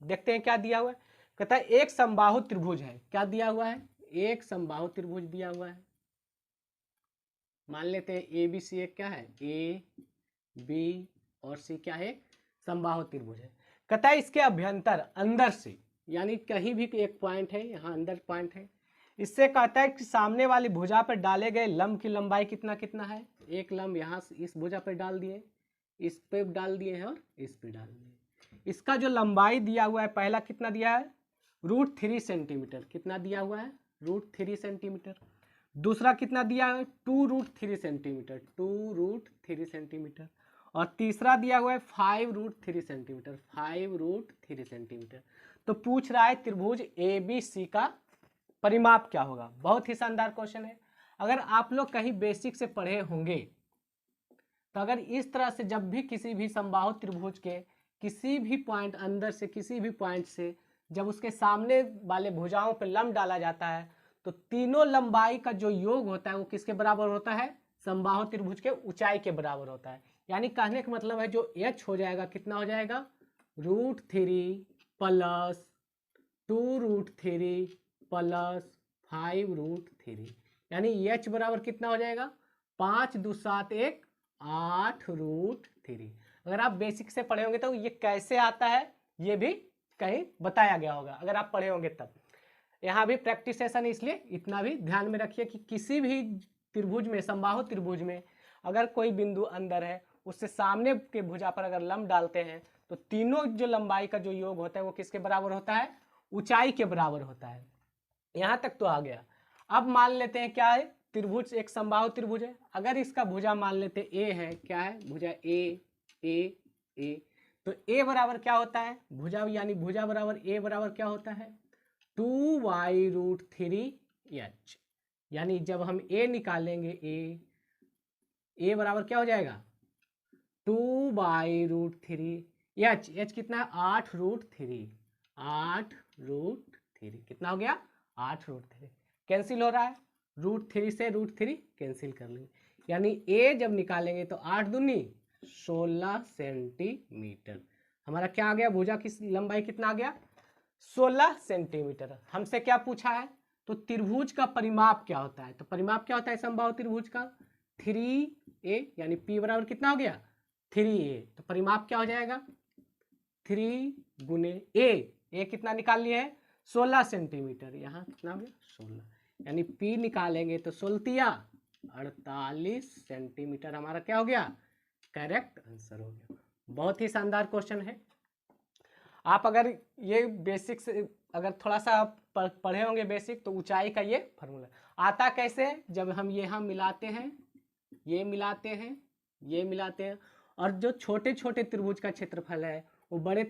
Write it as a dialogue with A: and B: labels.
A: देखते हैं क्या दिया हुआ है। कहता है एक समबाहु त्रिभुज है, क्या दिया हुआ है, एक समबाहु त्रिभुज दिया हुआ है। मान लेते हैं ए बी सी एक क्या है, ए बी और सी क्या है, समबाहु त्रिभुज है। कहता है इसके अभ्यंतर अंदर से, यानी कहीं भी एक पॉइंट है, यहाँ अंदर पॉइंट है, इससे कहता है कि सामने वाली भुजा पर डाले गए लंब की लंबाई कितना कितना है। एक लंब यहाँ से इस भुजा पर डाल दिए, इस पे डाल दिए हैं और इस पे डाल दिए। इसका जो लंबाई दिया हुआ है पहला कितना दिया है, √3 सेंटीमीटर। कितना दिया हुआ है, √3 सेंटीमीटर। दूसरा कितना दिया है, 2√3 सेंटीमीटर, 2√3 सेंटीमीटर। और तीसरा दिया हुआ है 5√3 सेंटीमीटर, 5√3 सेंटीमीटर। तो पूछ रहा है त्रिभुज ए बी सी का परिमाप क्या होगा। बहुत ही शानदार क्वेश्चन है। अगर आप लोग कहीं बेसिक से पढ़े होंगे तो अगर इस तरह से जब भी किसी भी समबाहु त्रिभुज के किसी भी पॉइंट अंदर से किसी भी पॉइंट से जब उसके सामने वाले भुजाओं पर लंब डाला जाता है तो तीनों लंबाई का जो योग होता है वो किसके बराबर होता है, समबाहु त्रिभुज के ऊंचाई के बराबर होता है। यानी कहने का मतलब है जो h हो जाएगा कितना हो जाएगा, √3 प्लस 2√3 प्लस 5√3, यानी h बराबर कितना हो जाएगा, 5 2 7 1 8√3। अगर आप बेसिक से पढ़े होंगे तो ये कैसे आता है ये भी कहीं बताया गया होगा, अगर आप पढ़े होंगे तब। यहाँ भी प्रैक्टिस सेशन, इसलिए इतना भी ध्यान में रखिए कि किसी भी त्रिभुज में, समबाहु त्रिभुज में अगर कोई बिंदु अंदर है उससे सामने के भुजा पर अगर लंब डालते हैं तो तीनों जो लंबाई का जो योग होता है वो किसके बराबर होता है, ऊंचाई के बराबर होता है। यहाँ तक तो आ गया। अब मान लेते हैं क्या है, त्रिभुज एक समबाहु त्रिभुज है। अगर इसका भुजा मान लेते ए है, क्या है भुजा ए ए ए, तो ए बराबर क्या होता है, भुजा यानी भुजा बराबर ए बराबर क्या होता है, 2y√3h। यानी जब हम ए निकालेंगे ए बराबर क्या हो जाएगा, 2y√3h, h कितना है 8√3, 8√3 कितना हो गया, 8√3। कैंसिल हो रहा है, √3 से √3 कैंसिल कर लेंगे, यानी ए जब निकालेंगे तो 8 दूनी 16 सेंटीमीटर। हमारा क्या आ गया, भुजा की लंबाई कितना आ गया, 16 सेंटीमीटर। हमसे क्या पूछा है, तो त्रिभुज का परिमाप क्या होता है, तो परिमाप क्या होता है समबाहु त्रिभुज का, 3a, यानी p बराबर कितना हो गया 3a। तो परिमाप क्या हो जाएगा, 3 गुने a कितना निकाल लिया है 16 सेंटीमीटर, यहाँ कितना हो गया 16, यानी p निकालेंगे तो 16 48 सेंटीमीटर हमारा क्या हो गया, करेक्ट आंसर हो गया। बहुत ही शानदार क्वेश्चन है। आप अगर ये बेसिक से अगर थोड़ा सा पढ़े होंगे बेसिक तो ऊंचाई का ये फॉर्मूला आता कैसे, जब हम यहाँ मिलाते हैं, ये मिलाते हैं, ये मिलाते हैं, और जो छोटे छोटे त्रिभुज का क्षेत्रफल है वो बड़े